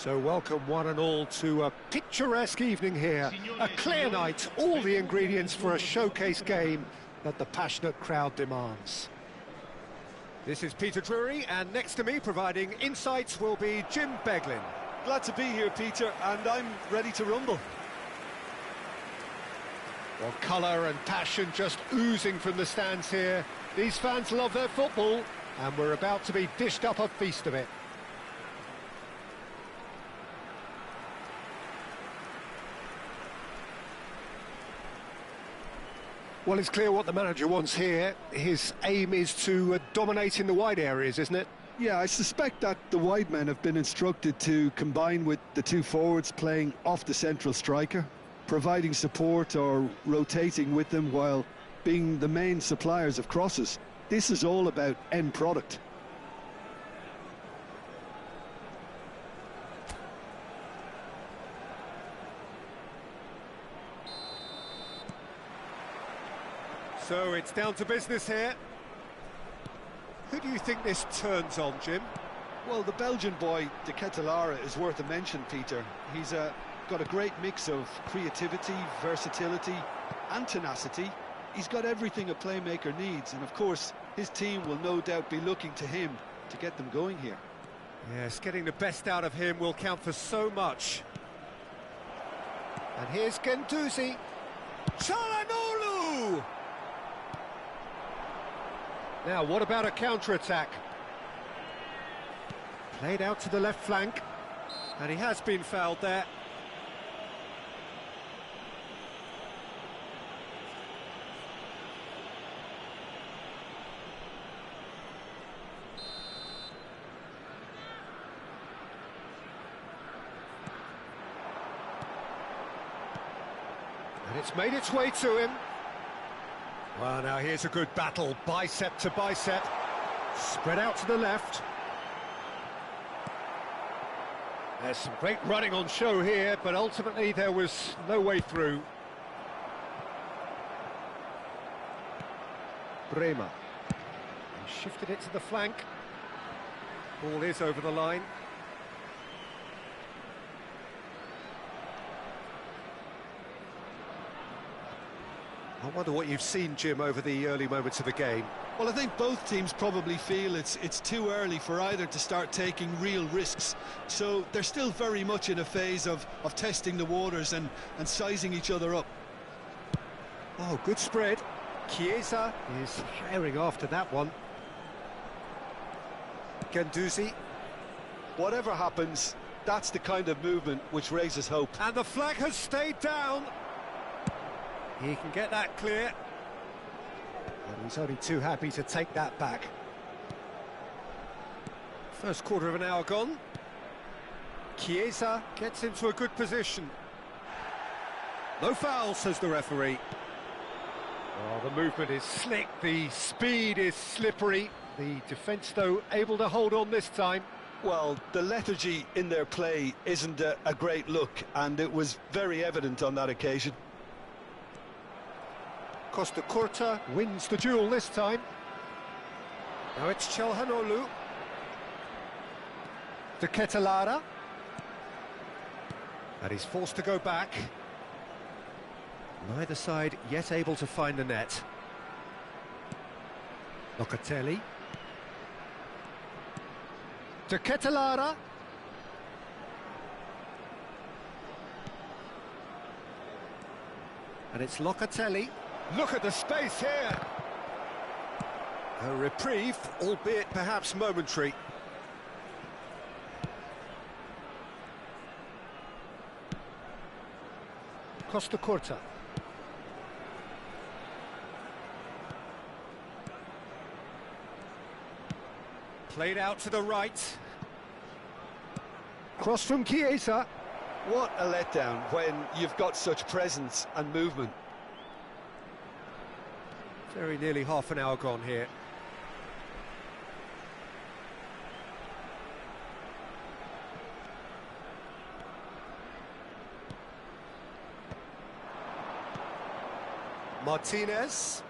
So welcome one and all to a picturesque evening here, a clear night, all the ingredients for a showcase game that the passionate crowd demands. This is Peter Drury, and next to me providing insights will be Jim Beglin. Glad to be here, Peter, and I'm ready to rumble. Well, colour and passion just oozing from the stands here. These fans love their football, and we're about to be dished up a feast of it. Well, it's clear what the manager wants here. His aim is to dominate in the wide areas, isn't it? Yeah, I suspect that the wide men have been instructed to combine with the two forwards playing off the central striker, providing support or rotating with them while being the main suppliers of crosses. This is all about end product. So it's down to business here. Who do you think this turns on, Jim? Well, the Belgian boy, De Ketelaere, is worth a mention, Peter. He's got a great mix of creativity, versatility and tenacity. He's got everything a playmaker needs, and of course, his team will no doubt be looking to him to get them going here. Yes, getting the best out of him will count for so much. And here's Guendouzi. Çalhanoğlu! Now, what about a counter-attack? Played out to the left flank, and he has been fouled there. And it's made its way to him. Well, now here's a good battle, bicep to bicep. Spread out to the left. There's some great running on show here, but ultimately there was no way through. Bremer. He shifted it to the flank. Ball is over the line. I wonder what you've seen, Jim, over the early moments of the game. Well, I think both teams probably feel it's too early for either to start taking real risks. So they're still very much in a phase of testing the waters and sizing each other up. Oh, good spread. Chiesa is herring after that one. Guendouzi. Whatever happens, that's the kind of movement which raises hope. And the flag has stayed down. He can get that clear. He's only too happy to take that back. First quarter of an hour gone. Chiesa gets into a good position. No foul, says the referee. Oh, the movement is slick, the speed is slippery. The defence, though, able to hold on this time. Well, the lethargy in their play isn't a great look, and it was very evident on that occasion. Costa Curta wins the duel this time. Now it's Trrew22. De Ketelaere. And he's forced to go back. Neither side yet able to find the net. Locatelli. De Ketelaere. And it's Locatelli. Look at the space here. A reprieve, albeit perhaps momentary. Costa Curta. Played out to the right. Cross from Chiesa. What a letdown when you've got such presence and movement. Very nearly half an hour gone here. Martinez.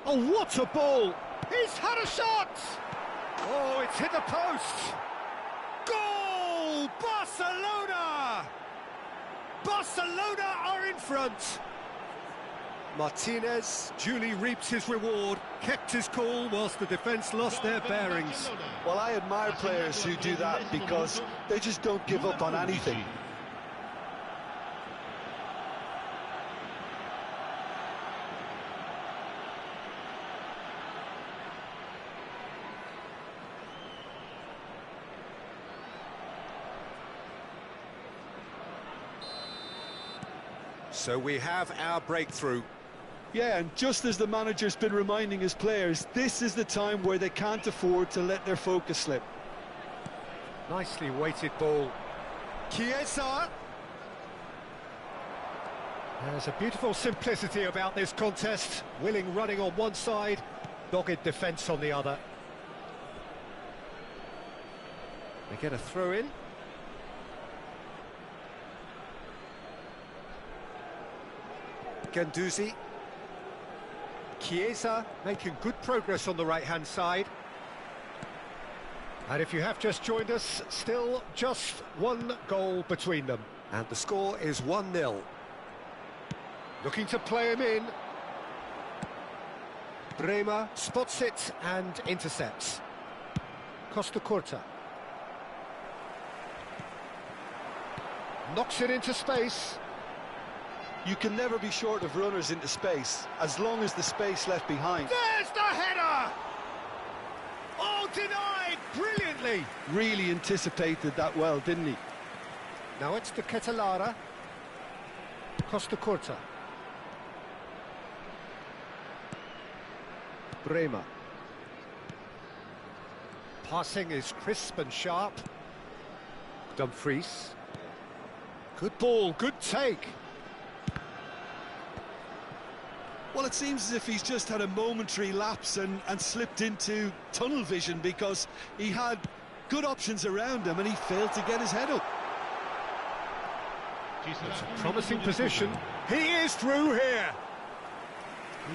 Oh, what a ball! He's had a shot! Oh, it's hit the post! Goal! Barcelona! Barcelona are in front! Martinez duly reaps his reward, kept his cool whilst the defence lost their bearings. Well, I admire players who do that because they just don't give up on anything. So we have our breakthrough. Yeah, and just as the manager's been reminding his players, this is the time where they can't afford to let their focus slip. Nicely weighted ball. Chiesa. There's a beautiful simplicity about this contest. Willing running on one side, dogged defence on the other. They get a throw in. Guendouzi. Chiesa making good progress on the right-hand side. And if you have just joined us, still just one goal between them. And the score is 1-0. Looking to play him in. Bremer spots it and intercepts. Costa Curta. Knocks it into space. You can never be short of runners into space, as long as the space left behind. There's the header! Oh, denied brilliantly! Really anticipated that well, didn't he? Now it's De Ketelaere. Costa Curta. Bremer. Passing is crisp and sharp. Dumfries. Good ball, good take. Well, it seems as if he's just had a momentary lapse and slipped into tunnel vision because he had good options around him and he failed to get his head up. It's a promising position. He is through here.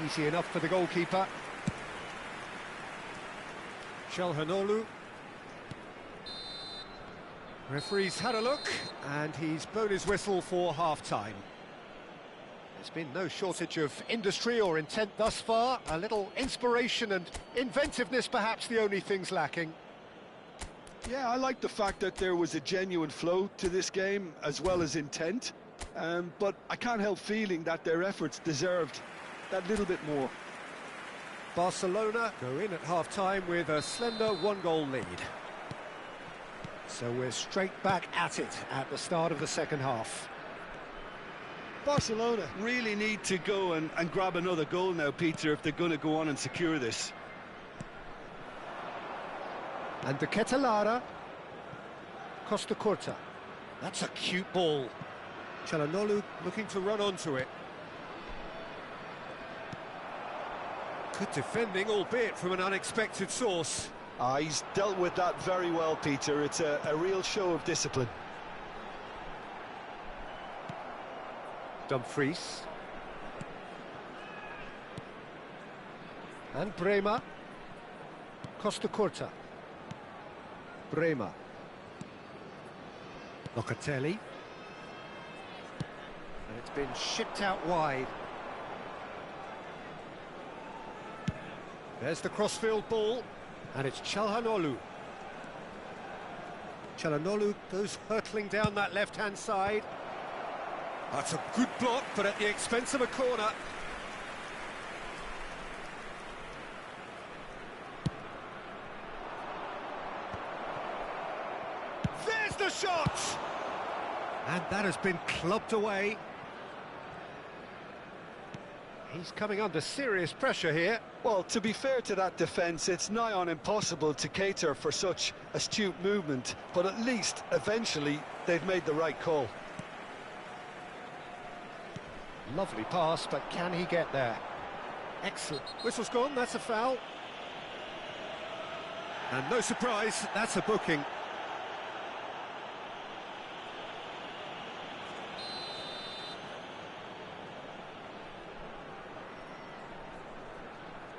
Easy enough for the goalkeeper. Trrew22. Referee's had a look and he's blown his whistle for half-time. There's been no shortage of industry or intent thus far. A little inspiration and inventiveness, perhaps the only things lacking. Yeah, I like the fact that there was a genuine flow to this game as well as intent. But I can't help feeling that their efforts deserved that little bit more. Barcelona go in at half-time with a slender one-goal lead. So we're straight back at it at the start of the second half. Barcelona really need to go and grab another goal now, Peter, if they're going to go on and secure this. And De Ketelaere. Costa Curta. That's a cute ball. Çalhanoğlu looking to run onto it. Good defending, albeit from an unexpected source. He's dealt with that very well, Peter. It's a real show of discipline. Dumfries. And Bremer. Costa Curta. Bremer. Locatelli. And it's been shipped out wide. There's the crossfield ball. And it's Çalhanoğlu. Çalhanoğlu goes hurtling down that left-hand side. That's a good block, but at the expense of a corner. There's the shot! And that has been clubbed away. He's coming under serious pressure here. Well, to be fair to that defence, it's nigh on impossible to cater for such astute movement, but at least, eventually, they've made the right call. Lovely pass, but can he get there? Excellent. Whistle's gone, that's a foul. And no surprise, that's a booking.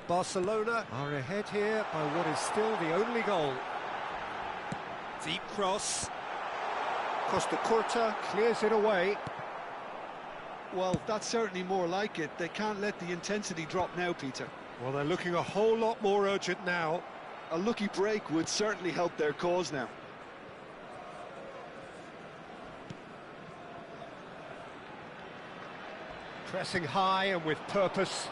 Barcelona are ahead here by what is still the only goal. Deep cross. Costa Curta clears it away. Well, that's certainly more like it. They can't let the intensity drop now, Peter. Well, they're looking a whole lot more urgent now. A lucky break would certainly help their cause now. Pressing high and with purpose.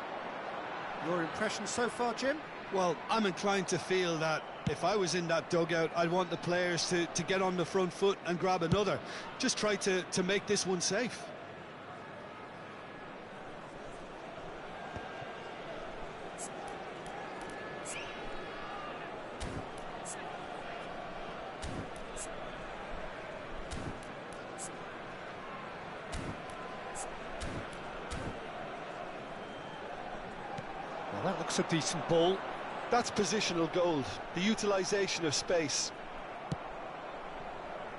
Your impression so far, Jim? Well, I'm inclined to feel that if I was in that dugout, I'd want the players to get on the front foot and grab another. Just try to make this one safe. Well, that looks a decent ball. That's positional gold, the utilisation of space.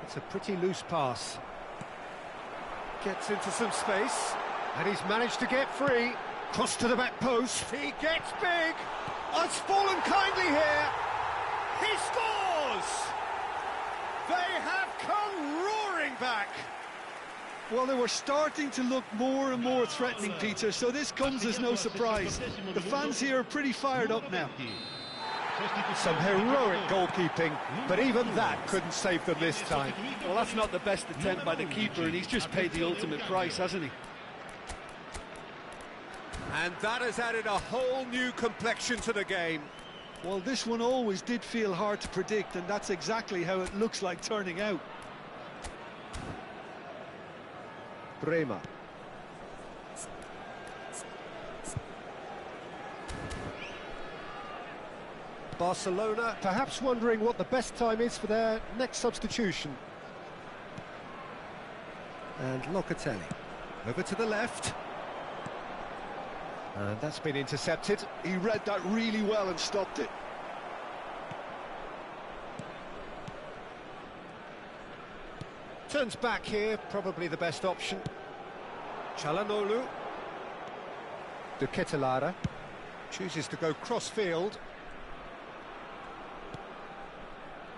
It's a pretty loose pass. Gets into some space, and he's managed to get free. Cross to the back post. He gets big. Oh, it's fallen kindly here. He scores! They have come roaring back. Well, they were starting to look more and more threatening, Peter, so this comes as no surprise. The fans here are pretty fired up now. Some heroic goalkeeping, but even that couldn't save them this time. Well, that's not the best attempt by the keeper, and he's just paid the ultimate price, hasn't he? And that has added a whole new complexion to the game. Well, this one always did feel hard to predict, and that's exactly how it looks like turning out. Bremer. Barcelona perhaps wondering what the best time is for their next substitution. And Locatelli. Over to the left. And that's been intercepted. He read that really well and stopped it. Turns back here, probably the best option. Çalhanoğlu. De Ketelaere chooses to go cross-field.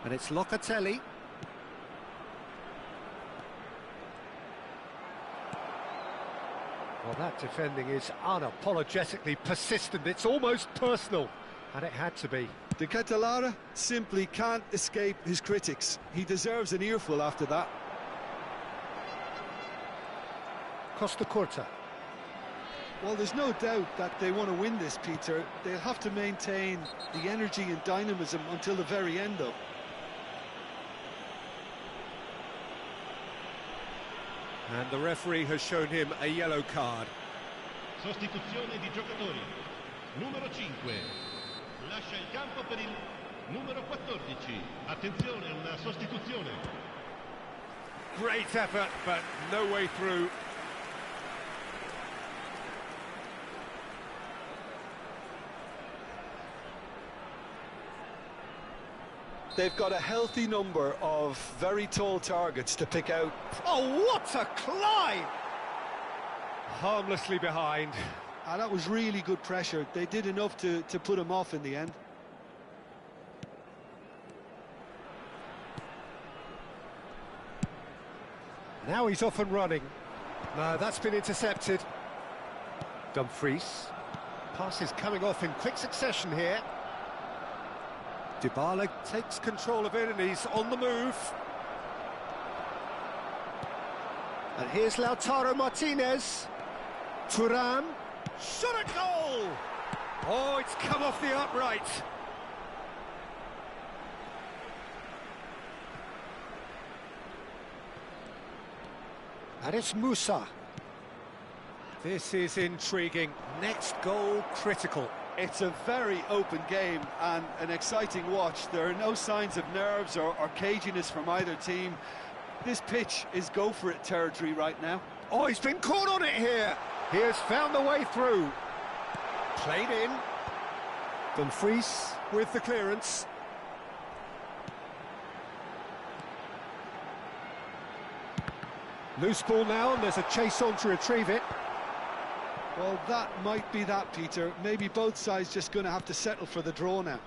And it's Locatelli. Well, that defending is unapologetically persistent. It's almost personal, and it had to be. De Ketelaere simply can't escape his critics. He deserves an earful after that. Costa Curta. Well, there's no doubt that they want to win this, Peter. They'll have to maintain the energy and dynamism until the very end, though. And the referee has shown him a yellow card. Sostituzione di giocatori. Numero 5. Lascia il campo per il numero 14. Attenzione, una sostituzione. Great effort, but no way through. They've got a healthy number of very tall targets to pick out. Oh, what a climb! Harmlessly behind. That was really good pressure. They did enough to put him off in the end. Now he's off and running. No, that's been intercepted. Dumfries. Pass is coming off in quick succession here. Dybala takes control of it and he's on the move. And here's Lautaro Martinez. Thuram. Shot at goal! Oh, it's come off the upright. And it's Musa. This is intriguing. Next goal critical. It's a very open game and an exciting watch. There are no signs of nerves or caginess from either team. This pitch is go-for-it territory right now. Oh, he's been caught on it here. He has found the way through. Played in. Dumfries with the clearance. Loose ball now, and there's a chase on to retrieve it. Well, that might be that, Peter. Maybe both sides just going to have to settle for the draw now.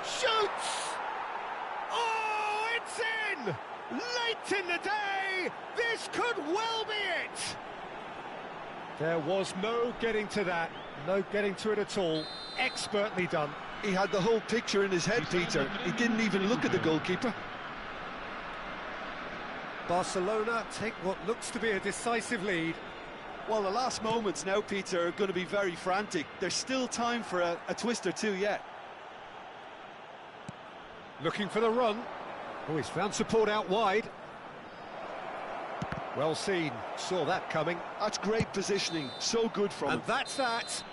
Shoots! Oh, it's in! Late in the day, this could well be it! There was no getting to that, no getting to it at all. Expertly done. He had the whole picture in his head, Peter. He didn't even look at the goalkeeper. Barcelona take what looks to be a decisive lead. Well, the last moments now, Peter, are going to be very frantic. There's still time for a twist or two yet. Looking for the run. Oh, he's found support out wide. Well seen, saw that coming. That's great positioning, so good from him. And that's that.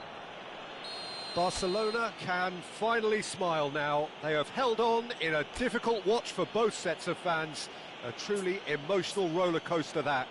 Barcelona can finally smile now. They have held on in a difficult watch for both sets of fans. A truly emotional roller coaster, that.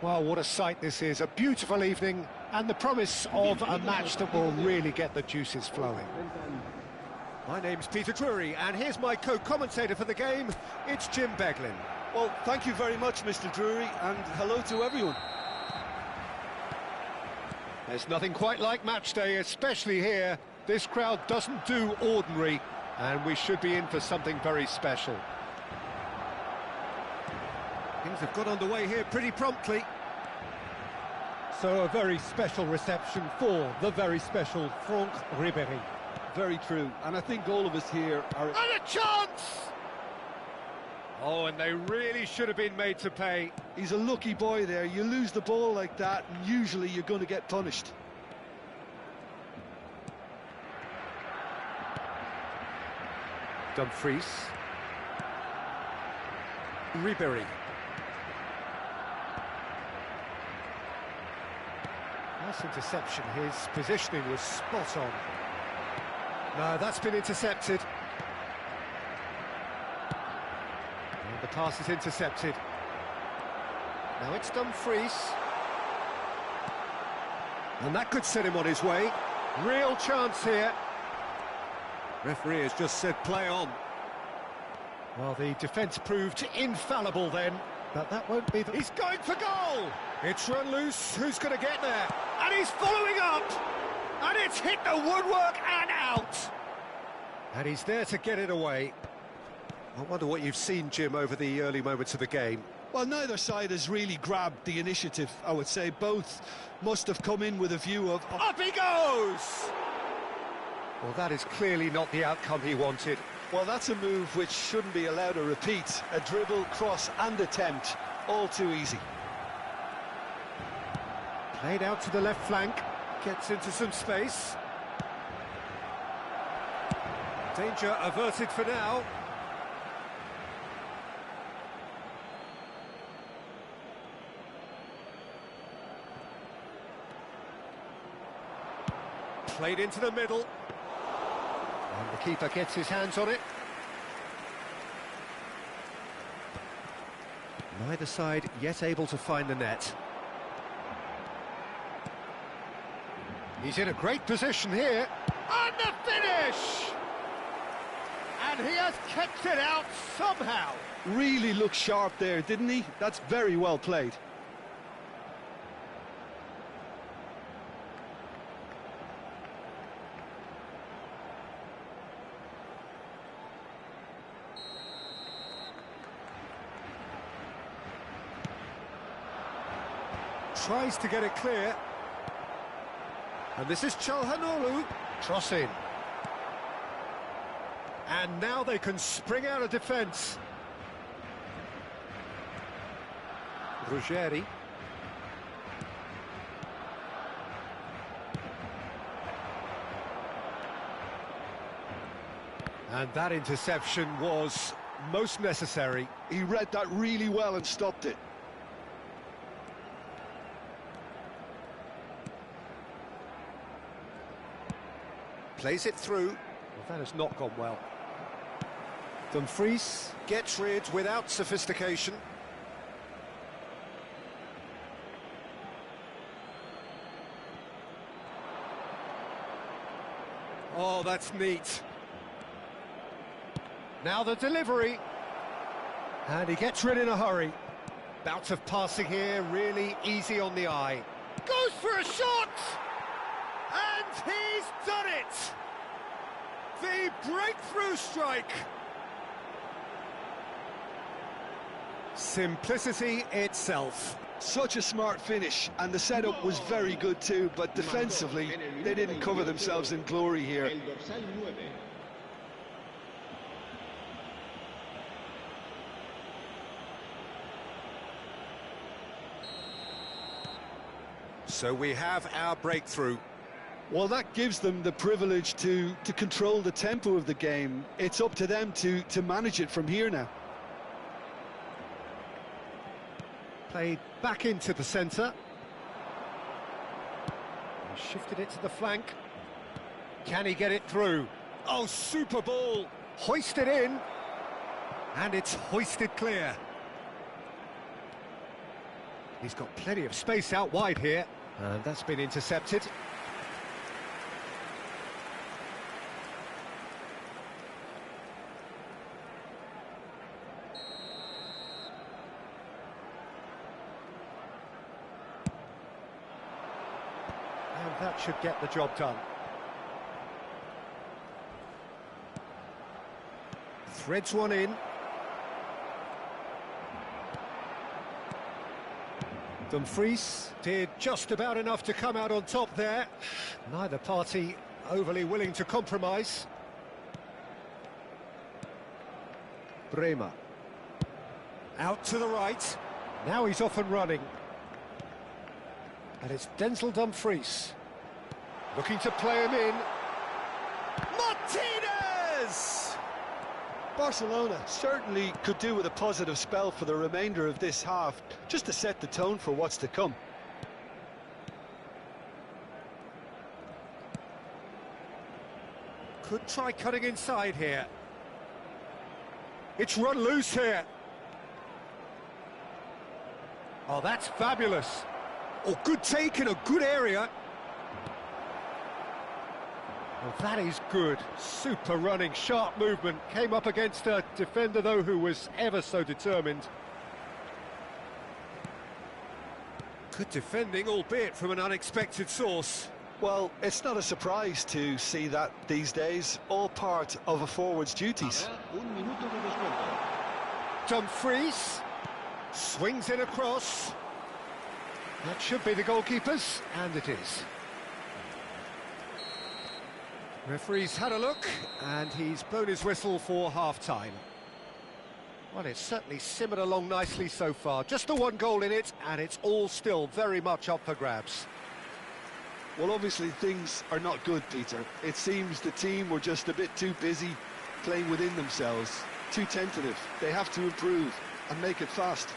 Well, what a sight this is, a beautiful evening, and the promise of a match that will really get the juices flowing. My name's Peter Drury, and here's my co-commentator for the game, it's Jim Beglin. Well, thank you very much, Mr. Drury, and hello to everyone. There's nothing quite like match day, especially here. This crowd doesn't do ordinary, and we should be in for something very special. Things have got underway here pretty promptly. So a very special reception for the very special Franck Ribéry. Very true, and I think all of us here are... And a chance! Oh, and they really should have been made to pay. He's a lucky boy there. You lose the ball like that, and usually you're going to get punished. Dumfries. Ribéry. Nice interception, his positioning was spot on. No, that's been intercepted. And the pass is intercepted. Now it's Dumfries. And that could set him on his way. Real chance here. Referee has just said play on. Well, the defence proved infallible then, but that won't be the... He's going for goal! It's run loose, who's going to get there? And he's following up! And it's hit the woodwork and out! And he's there to get it away. I wonder what you've seen, Jim, over the early moments of the game. Well, neither side has really grabbed the initiative, I would say. Both must have come in with a view of... Up he goes! Well, that is clearly not the outcome he wanted. Well, that's a move which shouldn't be allowed to repeat. A dribble, cross and attempt, all too easy. Played out to the left flank, gets into some space. Danger averted for now. Played into the middle. And the keeper gets his hands on it. Neither side yet able to find the net. He's in a great position here. And the finish! And he has kept it out somehow. Really looked sharp there, didn't he? That's very well played. Tries to get it clear. And this is Çalhanoğlu. Cross in. And now they can spring out of defence. Ruggeri. And that interception was most necessary. He read that really well and stopped it. Plays it through. Well, that has not gone well. Dumfries gets rid without sophistication. Oh, that's neat. Now the delivery. And he gets rid in a hurry. Bout of passing here, really easy on the eye. Goes for a shot! And he's done it! The breakthrough strike! Simplicity itself. Such a smart finish, and the setup was very good too, but defensively, they didn't cover themselves in glory here. So we have our breakthrough. Well, that gives them the privilege to control the tempo of the game. It's up to them to manage it from here now. Played back into the centre. Shifted it to the flank. Can he get it through? Oh, super ball! Hoisted in. And it's hoisted clear. He's got plenty of space out wide here, and that's been intercepted. And that should get the job done. Threads one in. Dumfries did just about enough to come out on top there. Neither party overly willing to compromise. Bremer. Out to the right. Now he's off and running. And it's Denzel Dumfries. Looking to play him in. Martinez! Barcelona certainly could do with a positive spell for the remainder of this half, just to set the tone for what's to come. Could try cutting inside here. It's run loose here. Oh, that's fabulous. Oh, good take in a good area. Well, that is good. Super running, sharp movement. Came up against a defender, though, who was ever so determined. Good defending, albeit from an unexpected source. Well, it's not a surprise to see that these days, all part of a forward's duties. Dumfries swings in across. That should be the goalkeeper's, and it is. Referee's had a look, and he's blown his whistle for half-time. Well, it's certainly simmered along nicely so far. Just the one goal in it, and it's all still very much up for grabs. Well, obviously things are not good, Peter. It seems the team were just a bit too busy playing within themselves, too tentative. They have to improve and make it fast.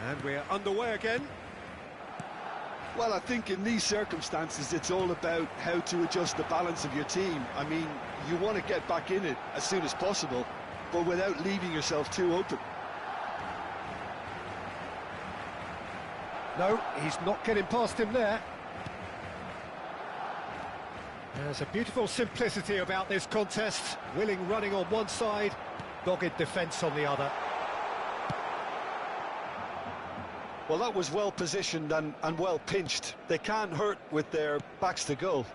And we're underway again. Well, I think in these circumstances, it's all about how to adjust the balance of your team. I mean, you want to get back in it as soon as possible, but without leaving yourself too open. No, he's not getting past him there. There's a beautiful simplicity about this contest. Willing running on one side, dogged defence on the other. Well, that was well positioned and well pinched. They can't hurt with their backs to goal.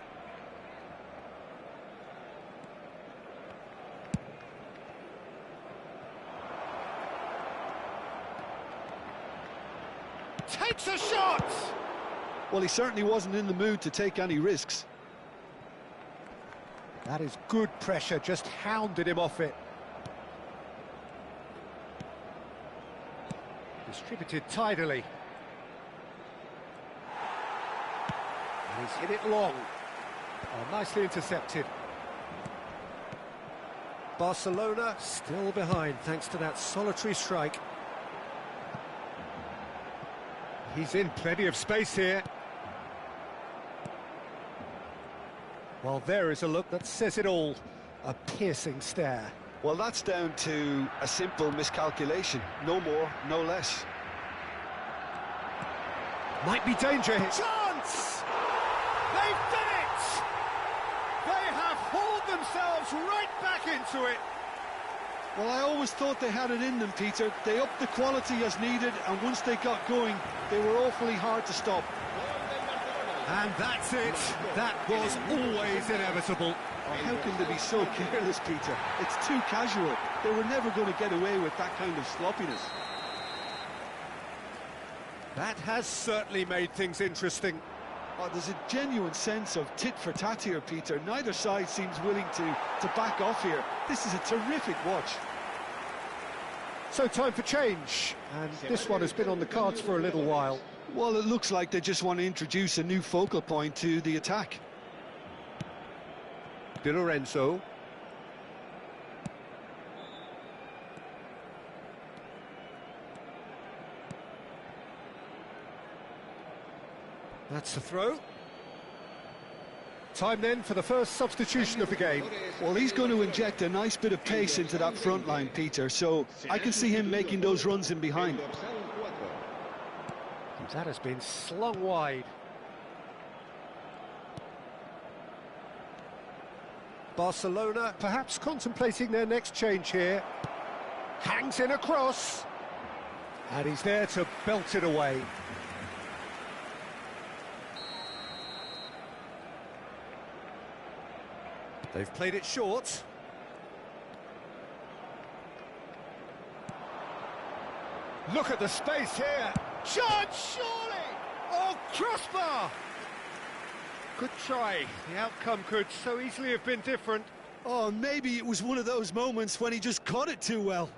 Takes a shot! Well, he certainly wasn't in the mood to take any risks. That is good pressure, just hounded him off it. Distributed tidily. And he's hit it long. Oh, nicely intercepted. Barcelona still behind thanks to that solitary strike. He's in plenty of space here. Well, there is a look that says it all. A piercing stare. Well, that's down to a simple miscalculation. No more, no less. Might be danger here. Chance! They've done it! They have hauled themselves right back into it. Well, I always thought they had it in them, Peter. They upped the quality as needed, and once they got going, they were awfully hard to stop. And that's it. That was always inevitable. How can they be so careless, Peter? It's too casual. They were never going to get away with that kind of sloppiness. That has certainly made things interesting. Oh, there's a genuine sense of tit for tat here, Peter. Neither side seems willing to back off here. This is a terrific watch. So time for change, and this one has been on the cards for a little while. Well, it looks like they just want to introduce a new focal point to the attack. Di Lorenzo. That's the throw. Time then for the first substitution of the game. Well, he's going to inject a nice bit of pace into that front line, Peter, so I can see him making those runs in behind. That has been slung wide. Barcelona perhaps contemplating their next change here. Hangs in a cross. And he's there to belt it away. They've played it short. Look at the space here. Chance, surely! Oh, crossbar! Good try. The outcome could so easily have been different. Oh, maybe it was one of those moments when he just caught it too well.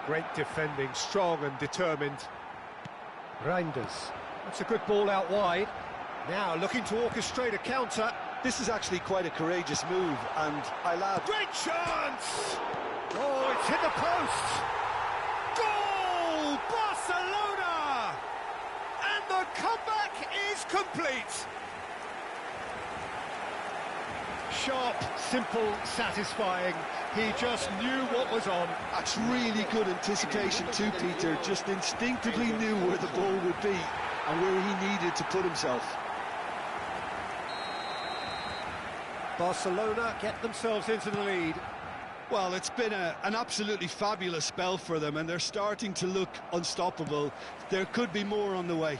Great defending, strong and determined. Reinders. That's a good ball out wide. Now looking to orchestrate a counter. This is actually quite a courageous move, and I laugh. Great chance! Oh, it's hit the post! Goal! Barcelona! And the comeback is complete! Sharp, simple, satisfying. He just knew what was on. That's really good anticipation too, Peter. Just instinctively knew where the ball would be and where he needed to put himself. Barcelona get themselves into the lead. Well, it's been an absolutely fabulous spell for them, and they're starting to look unstoppable. There could be more on the way.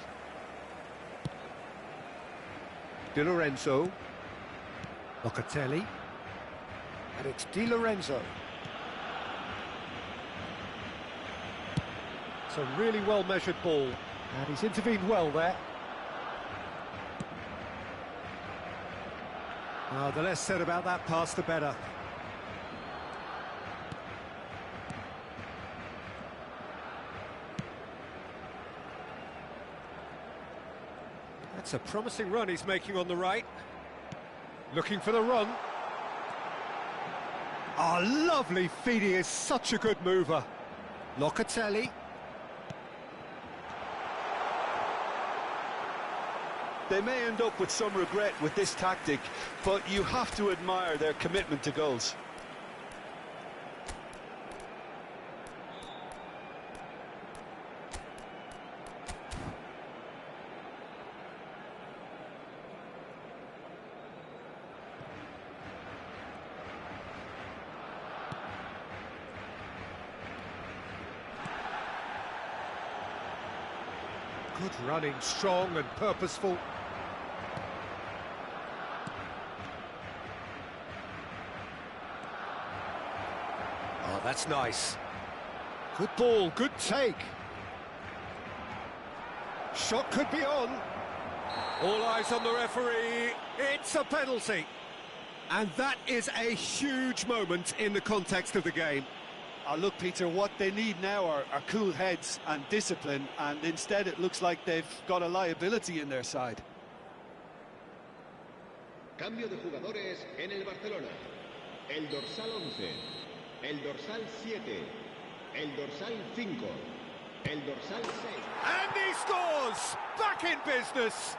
Di Lorenzo. Locatelli. And it's Di Lorenzo. It's a really well-measured ball. And he's intervened well there. The less said about that pass, the better. That's a promising run he's making on the right. Looking for the run. Lovely feed. He is such a good mover. Locatelli. They may end up with some regret with this tactic, but you have to admire their commitment to goals. Good running, strong and purposeful. Oh, that's nice. Good ball, good take. Shot could be on. All eyes on the referee. It's a penalty. And that is a huge moment in the context of the game. Look, Peter, what they need now are cool heads and discipline, and instead it looks like they've got a liability in their side. Cambio de jugadores en el Barcelona. El dorsal 11, el dorsal 7, el dorsal 5, el dorsal 6. And he scores! Back in business!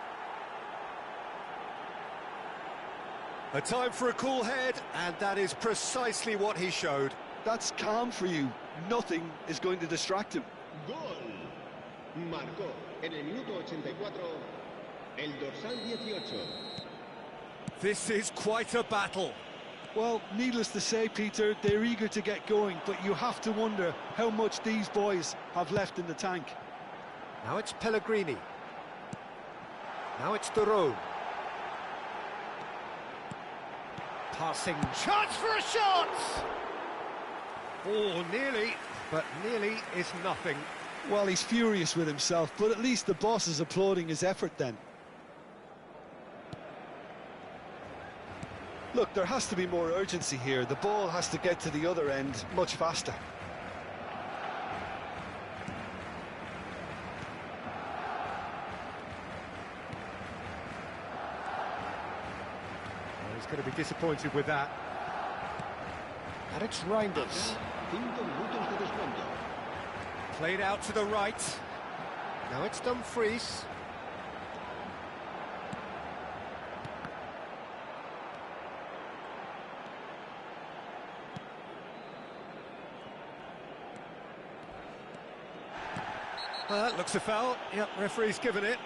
A time for a cool head, and that is precisely what he showed. That's calm for you. Nothing is going to distract him. Gol. Marcó en el minuto 84 el dorsal 18. This is quite a battle. Well, needless to say, Peter, they're eager to get going, but you have to wonder how much these boys have left in the tank. Now it's Pellegrini. Now it's Trrew. Passing. Chance for a shot! Oh, nearly, but nearly is nothing. Well, he's furious with himself, but at least the boss is applauding his effort then. Look, there has to be more urgency here. The ball has to get to the other end much faster. Well, he's going to be disappointed with that. And it's Reinders. 5 minutos de descuento. Played out to the right. Now it's Dumfries. Well, that looks a foul. Yep, referee's given it.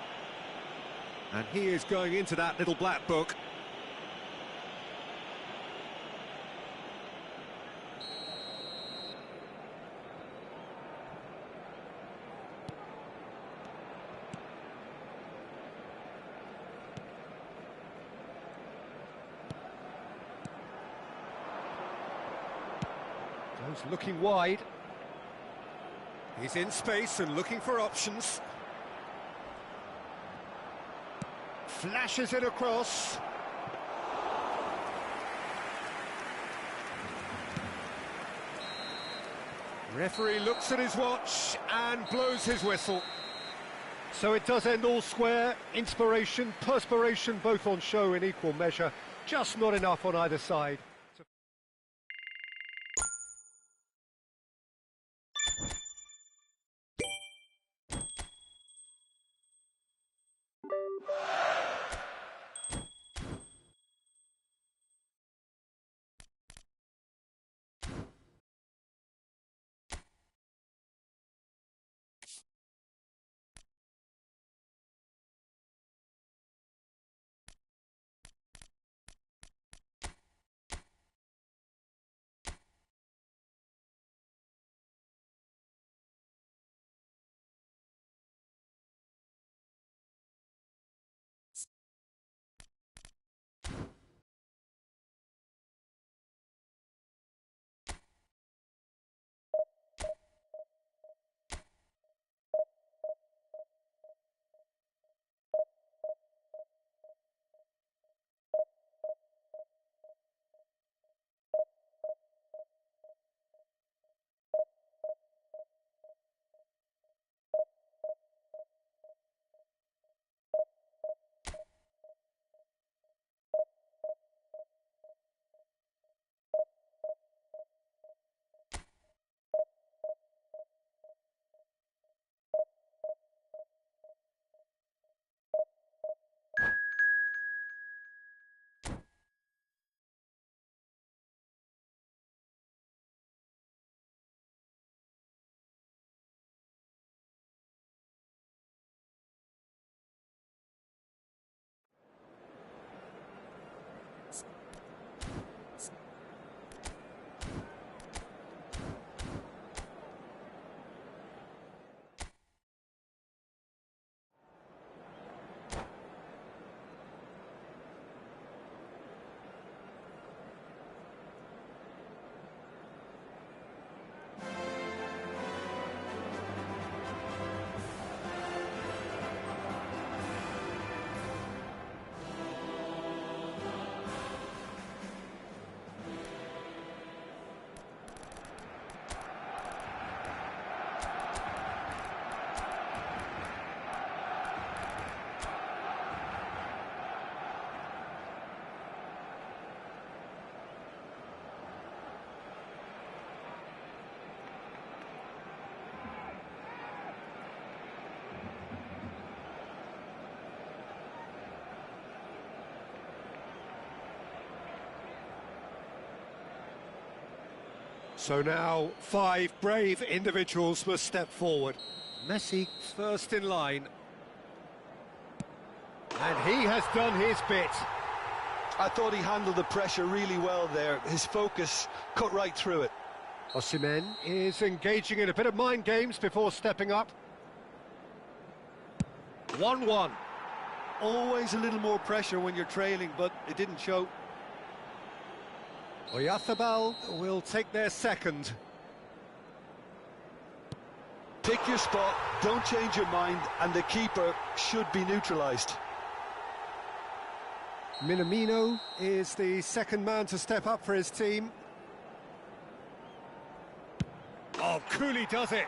And he is going into that little black book. Goes looking wide. He's in space and looking for options. Flashes it across. Referee looks at his watch and blows his whistle. So it does end all square. Inspiration, perspiration, both on show in equal measure. Just not enough on either side. So now 5 brave individuals must step forward. Messi first in line. And he has done his bit. I thought he handled the pressure really well there. His focus cut right through it. Osimhen is engaging in a bit of mind games before stepping up. 1-1. Always a little more pressure when you're trailing, but it didn't show. Oyarzabal will take their second. Pick your spot, don't change your mind, and the keeper should be neutralised. Minamino is the second man to step up for his team. Oh, Cooley does it.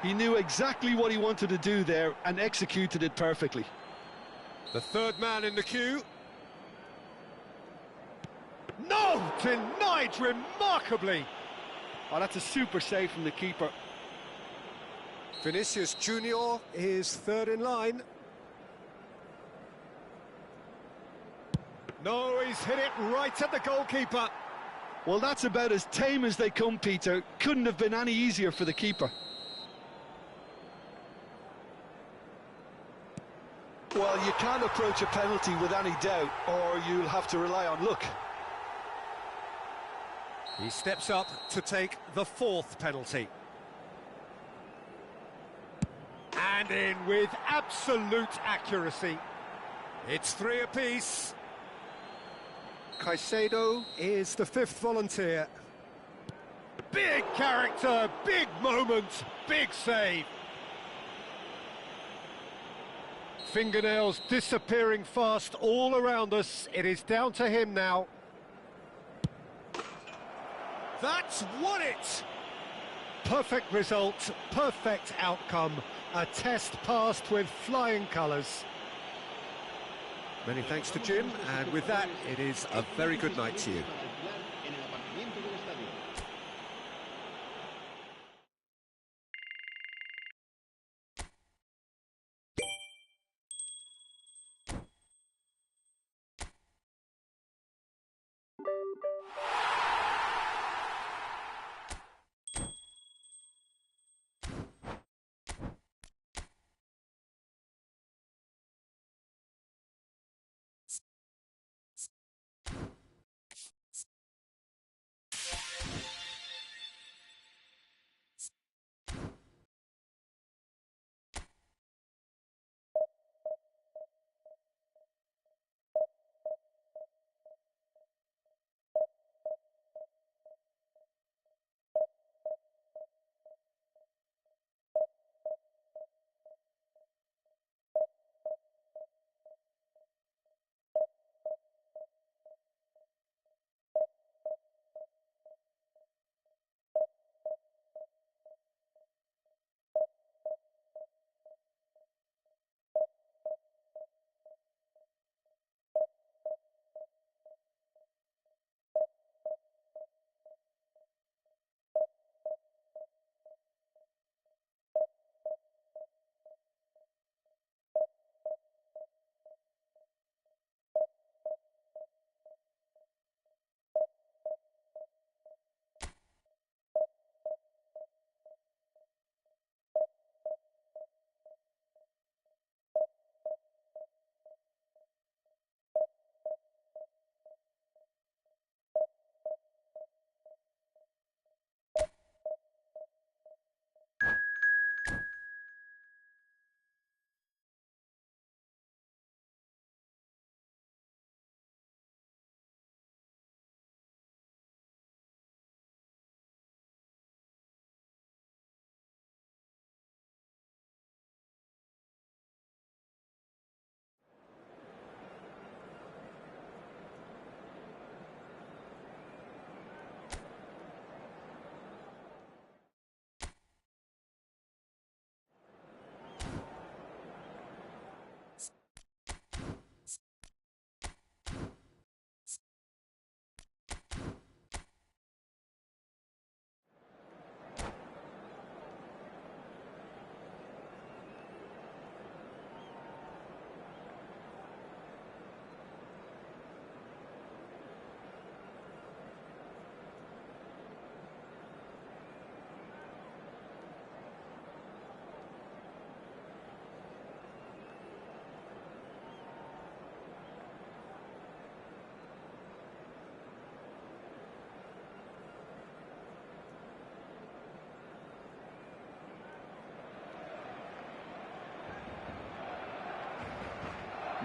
He knew exactly what he wanted to do there and executed it perfectly. The third man in the queue. No! Denied remarkably. Oh, that's a super save from the keeper. Vinicius Junior is third in line. No, he's hit it right at the goalkeeper. Well, that's about as tame as they come, Peter. Couldn't have been any easier for the keeper. Well, you can't approach a penalty with any doubt, or you'll have to rely on luck. He steps up to take the fourth penalty. And in with absolute accuracy. It's 3 apiece. Caicedo is the fifth volunteer. Big character, big moment, big save. Fingernails disappearing fast all around us. It is down to him now. That's won it! Perfect result, perfect outcome. A test passed with flying colours. Many thanks to Jim, and with that, it is a very good night to you.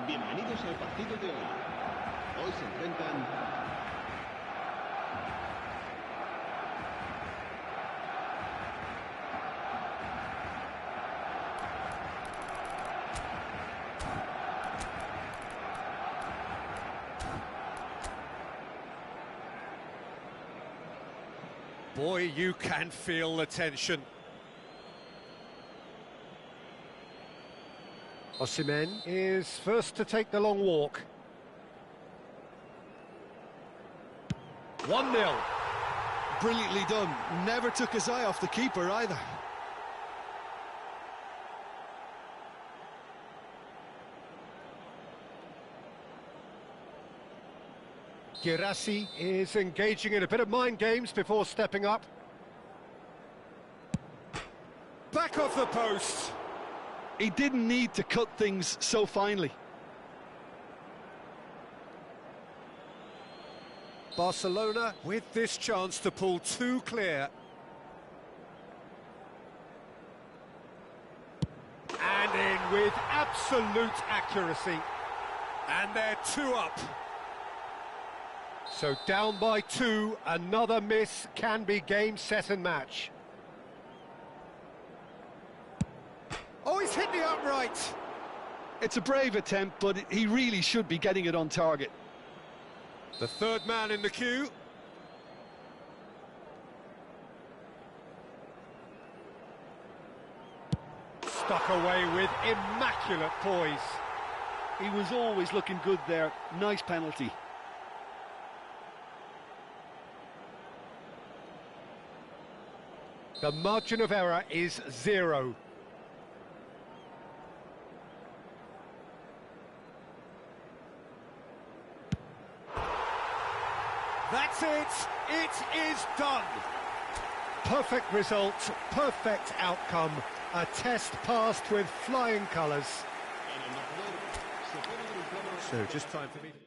Bienvenidos al partido de hoy. Hoy se enfrentan Boy, you can feel the tension. Osimhen is first to take the long walk. 1-0. Brilliantly done. Never took his eye off the keeper either. Girassi is engaging in a bit of mind games before stepping up. Back off the post. He didn't need to cut things so finely. Barcelona with this chance to pull two clear. And in with absolute accuracy. And they're 2 up. So down by 2, another miss can be game, set and match. Oh, he's hit the upright. It's a brave attempt, but he really should be getting it on target. The third man in the queue. Stuck away with immaculate poise. He was always looking good there. Nice penalty. The margin of error is 0. That's it! It is done! Perfect result, perfect outcome. A test passed with flying colours. So just time for me to...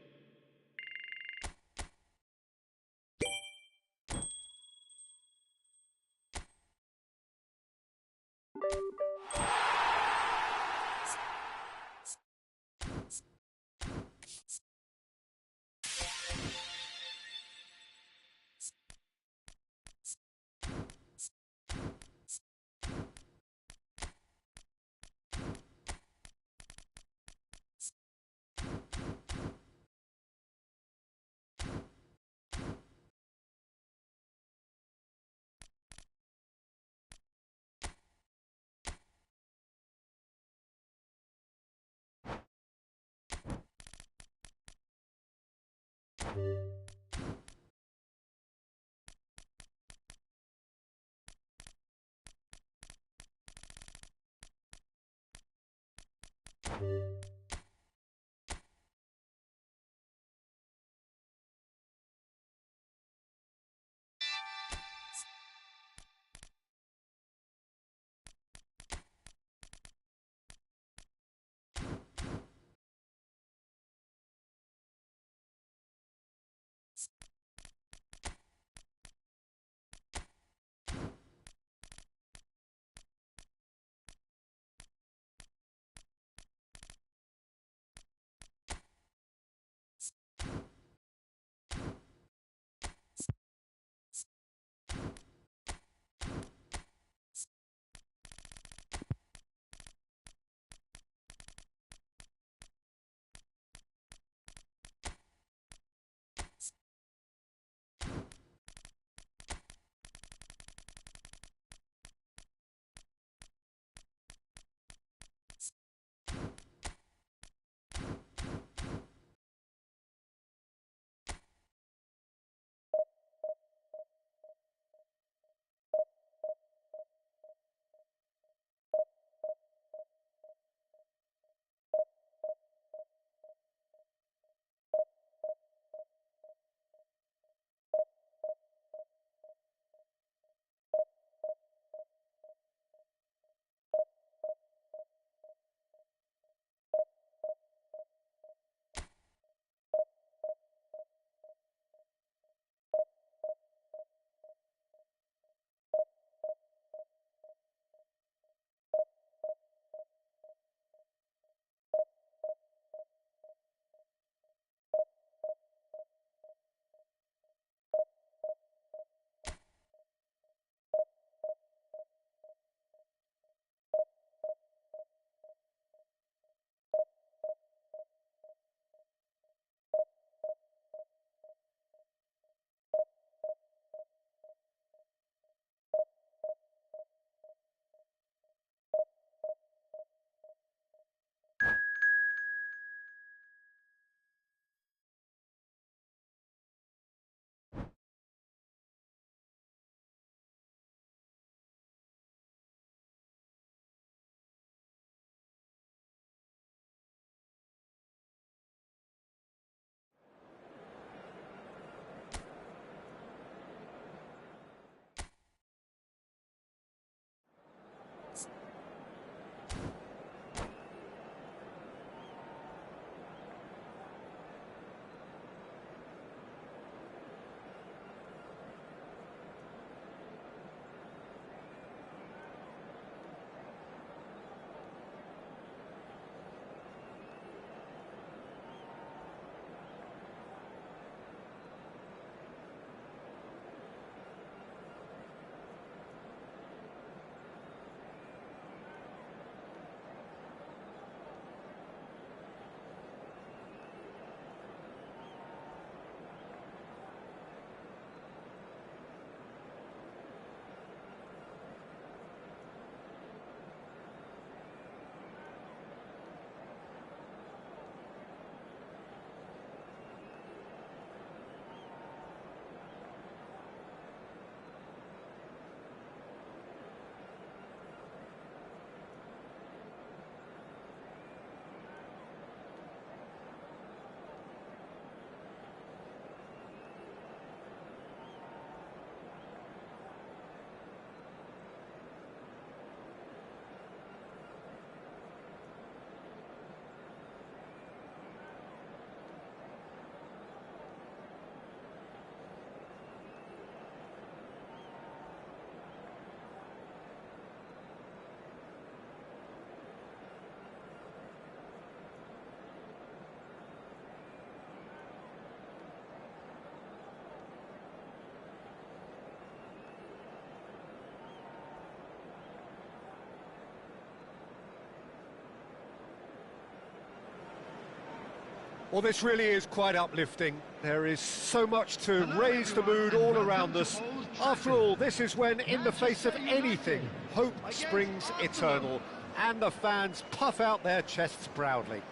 Well, this really is quite uplifting. There is so much to raise the mood all around us. After all, this is when, in the face of anything, hope springs eternal, and the fans puff out their chests proudly.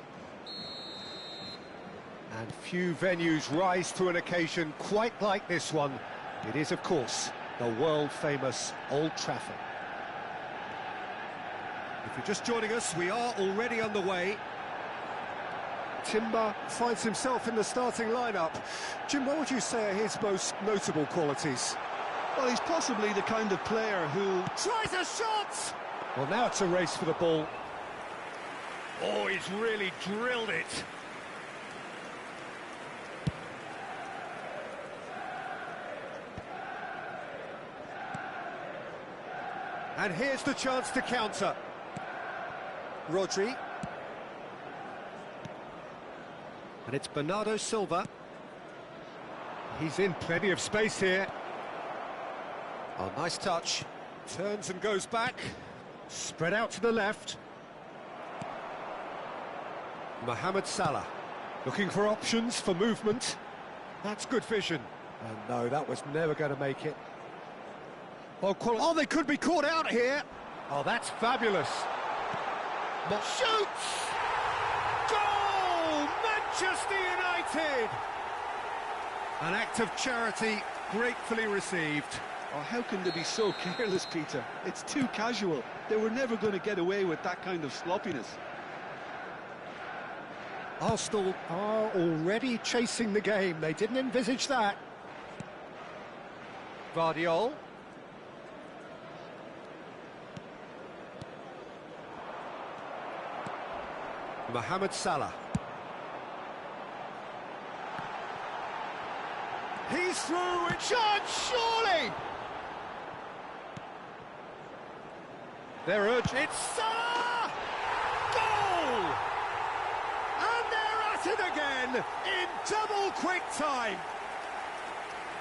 And few venues rise to an occasion quite like this one. It is, of course, the world-famous Old Trafford. If you're just joining us, we are already underway. Timber finds himself in the starting lineup. Jim, what would you say are his most notable qualities? Well, he's possibly the kind of player who tries a shot! Well, now it's a race for the ball. Oh, he's really drilled it. And here's the chance to counter. Rodri. And it's Bernardo Silva. He's in plenty of space here. Oh, nice touch. Turns and goes back. Spread out to the left. Mohamed Salah. Looking for options for movement. That's good vision. And no, that was never going to make it. Oh, they could be caught out here. Oh, that's fabulous. Shoots! Goal! Manchester United! An act of charity gratefully received. Oh, how can they be so careless, Peter? It's too casual. They were never going to get away with that kind of sloppiness. Arsenal are already chasing the game. They didn't envisage that. Vardiol. Mohamed Salah. He's through, and chance, surely! They're urging. It's Salah! Goal! And they're at it again in double quick time.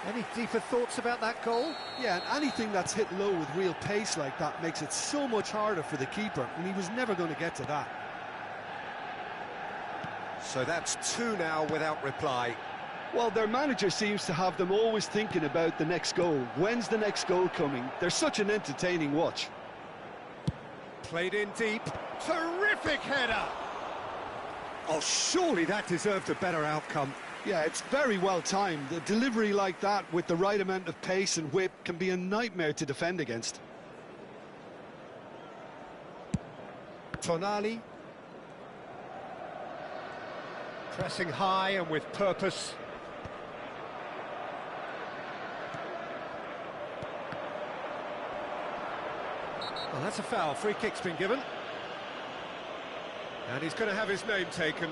Any deeper thoughts about that goal? Yeah, and anything that's hit low with real pace like that makes it so much harder for the keeper, and he was never going to get to that. So that's two now without reply. Well, their manager seems to have them always thinking about the next goal. When's the next goal coming? They're such an entertaining watch. Played in deep. Terrific header! Oh, surely that deserved a better outcome. Yeah, it's very well timed. The delivery like that with the right amount of pace and whip can be a nightmare to defend against. Tonali. Pressing high and with purpose. Well, that's a foul. Free kick's been given. And he's going to have his name taken.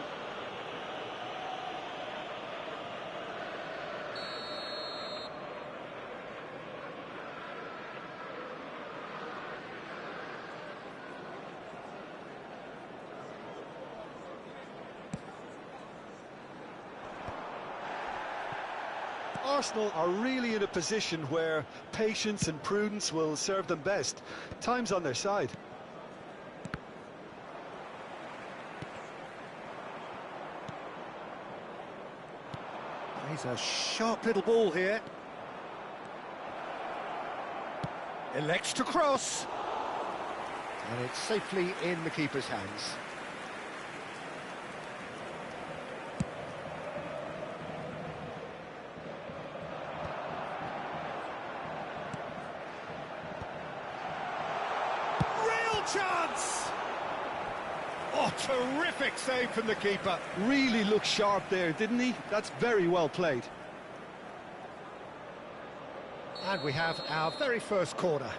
Arsenal are really in a position where patience and prudence will serve them best. Time's on their side. He's a sharp little ball here. Elects to cross. And it's safely in the keeper's hands. Chance! Oh, terrific save from the keeper. Really looked sharp there, didn't he? That's very well played. And we have our very first corner.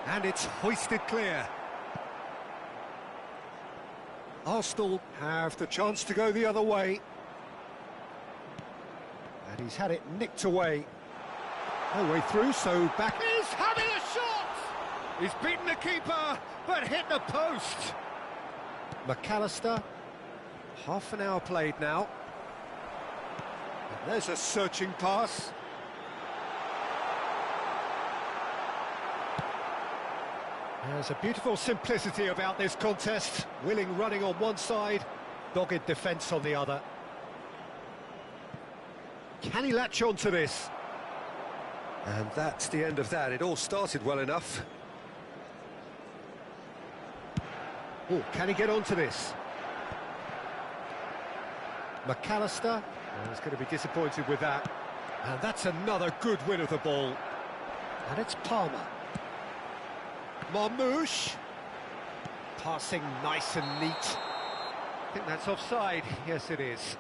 And it's hoisted clear. Arsenal have the chance to go the other way. And he's had it nicked away. No way through, so back. He's having a shot! He's beaten the keeper, but hit the post. McAllister. Half an hour played now. There's a searching pass. There's a beautiful simplicity about this contest. Willing running on one side, dogged defence on the other. Can he latch on to this? And that's the end of that. It all started well enough. Oh, can he get onto this? McAllister, he's going to be disappointed with that. And that's another good win of the ball. And it's Palmer. Marmouche. Passing nice and neat. I think that's offside. Yes, it is.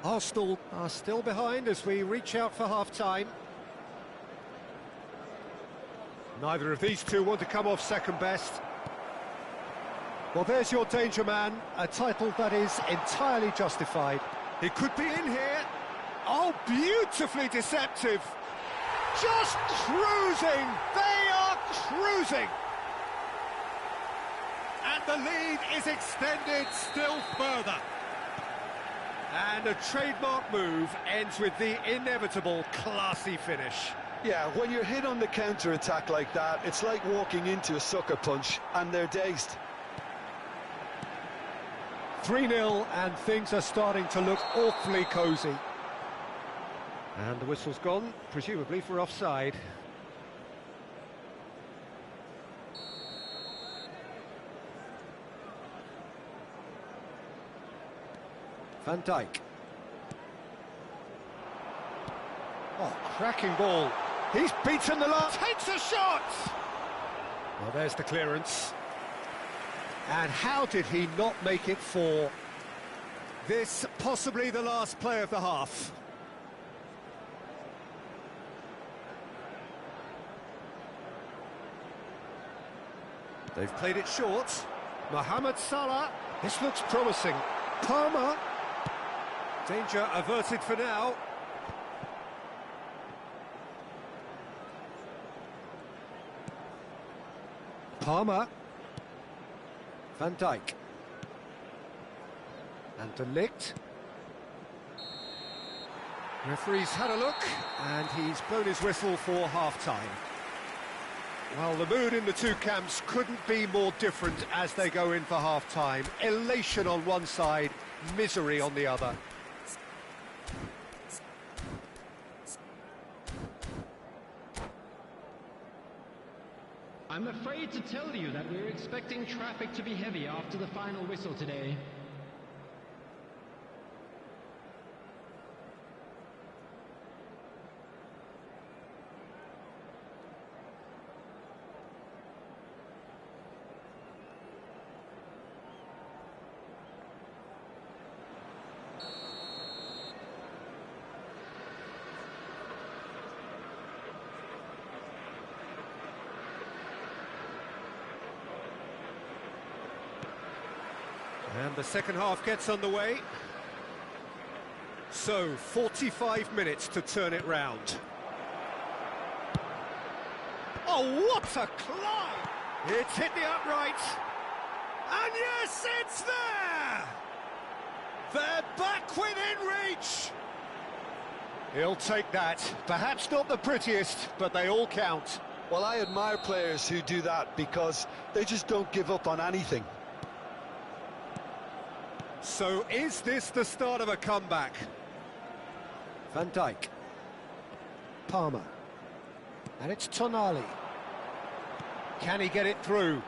Arsenal are still behind as we reach out for half-time. Neither of these two want to come off second best. Well, there's your danger man, a title that is entirely justified. He could be in here. Oh, beautifully deceptive. Just cruising. They are cruising. And the lead is extended still further. And a trademark move ends with the inevitable classy finish. Yeah, when you're hit on the counter-attack like that, it's like walking into a sucker punch, and they're dazed. 3-0, and things are starting to look awfully cosy. And the whistle's gone, presumably for offside. Van Dijk. Oh, cracking ball. He's beaten the line. Takes a shot! Well, there's the clearance. And how did he not make it for this, possibly the last play of the half? They've played it short. Mohamed Salah. This looks promising. Palmer. Danger averted for now. Palmer. Van Dijk. And De Ligt. Referee's had a look, and he's blown his whistle for half-time. Well, the mood in the two camps couldn't be more different as they go in for half-time. Elation on one side, misery on the other. I'm afraid to tell you that we're expecting traffic to be heavy after the final whistle today. And the second half gets underway. So, 45 minutes to turn it round. Oh, what a climb! It's hit the upright. And yes, it's there! They're back within reach! He'll take that. Perhaps not the prettiest, but they all count. Well, I admire players who do that because they just don't give up on anything. So is this the start of a comeback? Van Dijk. Palmer. And it's Tonali. Can he get it through?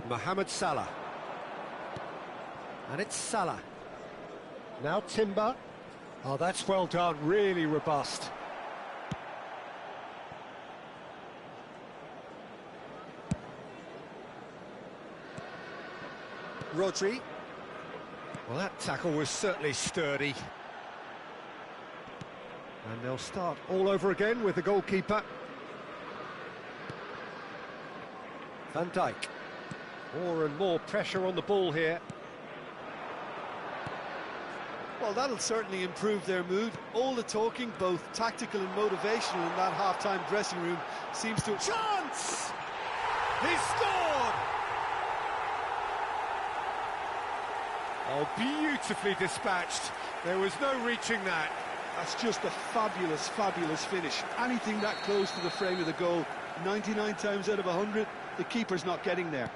Mohamed Salah. And it's Salah. Now Timber. Oh, that's well done, really robust. Rodri. Well, that tackle was certainly sturdy. And they'll start all over again with the goalkeeper. Van Dijk. More and more pressure on the ball here. Well, that'll certainly improve their mood. All the talking, both tactical and motivational, in that half-time dressing room seems to... Chance! He scored! Oh, beautifully dispatched. There was no reaching that. That's just a fabulous, fabulous finish. Anything that close to the frame of the goal, 99 times out of 100, the keeper's not getting there.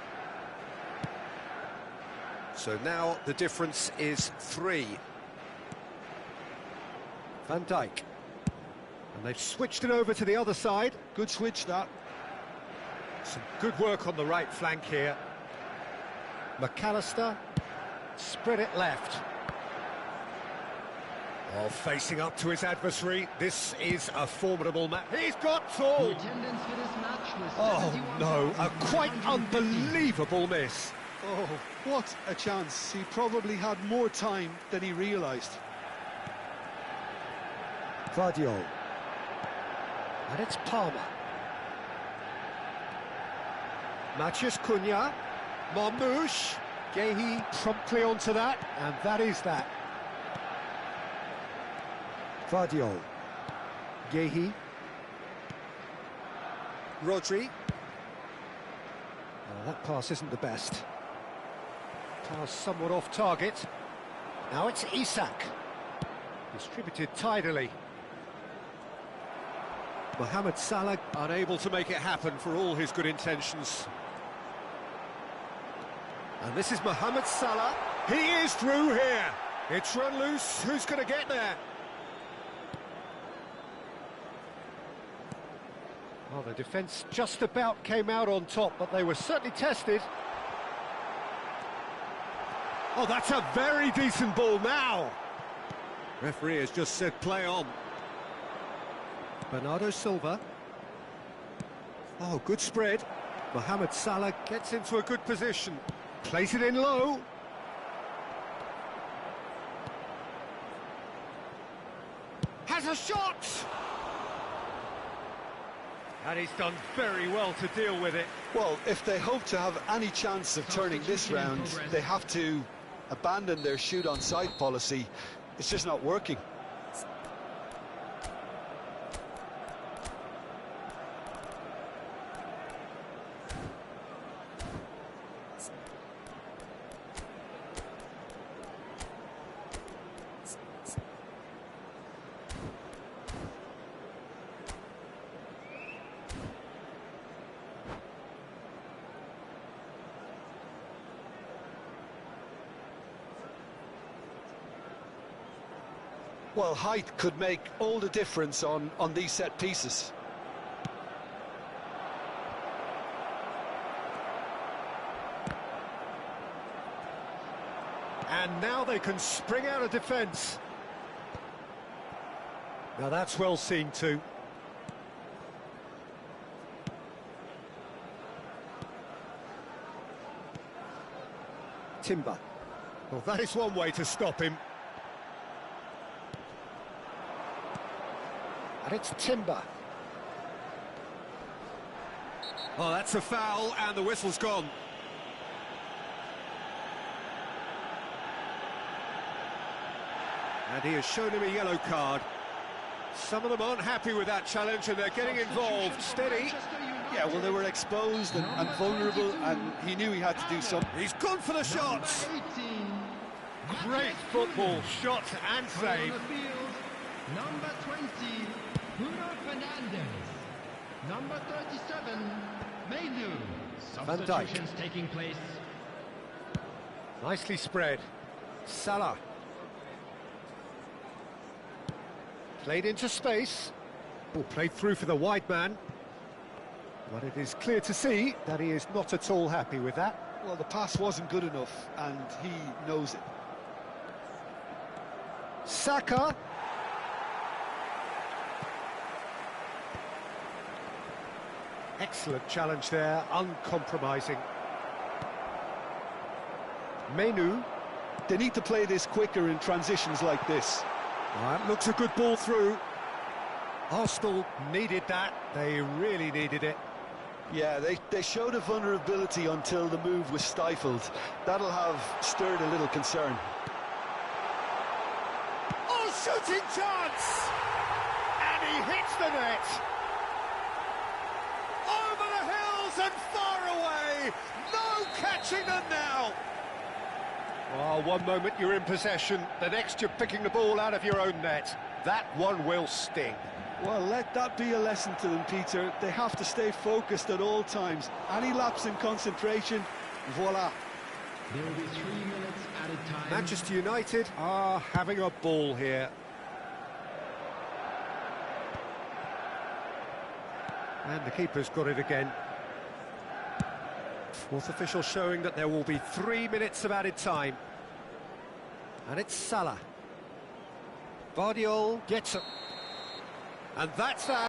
So now the difference is 3. Van Dijk. And they've switched it over to the other side. Good switch, that. Some good work on the right flank here. McAllister spread it left. Oh, facing up to his adversary. This is a formidable match. He's got all. Oh, no, a quite unbelievable miss. Oh, what a chance. He probably had more time than he realised. Guardiola. And it's Palmer. Matheus Cunha. Marmoush. Gehi promptly onto that, and that is that. Guardiola. Gehi. Rodri. Oh, that pass isn't the best. Pass somewhat off target. Now it's Isak. Distributed tidily. Mohamed Salah unable to make it happen for all his good intentions. And this is Mohamed Salah. He is through here. It's run loose. Who's going to get there? Well, the defence just about came out on top, but they were certainly tested. Oh, that's a very decent ball now. Referee has just said play on. Bernardo Silva. Oh, good spread. Mohamed Salah gets into a good position. Plays it in low. Has a shot! And he's done very well to deal with it. Well, if they hope to have any chance of turning this round, they have to abandon their shoot-on-sight policy. It's just not working. Well, height could make all the difference on these set pieces. And now they can spring out of defence. Now that's well seen too. Timber. Well, that is one way to stop him. And it's Timber. Oh, that's a foul, and the whistle's gone. And he has shown him a yellow card. Some of them aren't happy with that challenge, and they're getting involved. Steady. Yeah, well, they were exposed and vulnerable, and he knew he had to do something. He's gone for the shots. Great football, shot and save. Number 20, Bruno Fernandes. Number 37, Mainu. Van Dijk. Substitutions taking place. Nicely spread. Salah. Played into space. Ball played through for the wide man. But it is clear to see that he is not at all happy with that. Well, the pass wasn't good enough, and he knows it. Saka. Excellent challenge there, uncompromising. Mainu. They need to play this quicker in transitions like this. That looks a good ball through. Arsenal needed that, they really needed it. Yeah, they showed a vulnerability until the move was stifled. That'll have stirred a little concern. Oh, shooting chance! And he hits the net. Over the hills and far away. No catching them now. Well, one moment you're in possession, the next you're picking the ball out of your own net. That one will sting. Well, let that be a lesson to them, Peter. They have to stay focused at all times. Any lapse in concentration, voila. There will be 3 minutes added time. Manchester United are having a ball here. And the keeper's got it again. Fourth official showing that there will be 3 minutes of added time. And it's Salah. Vardiol gets it. And that's that.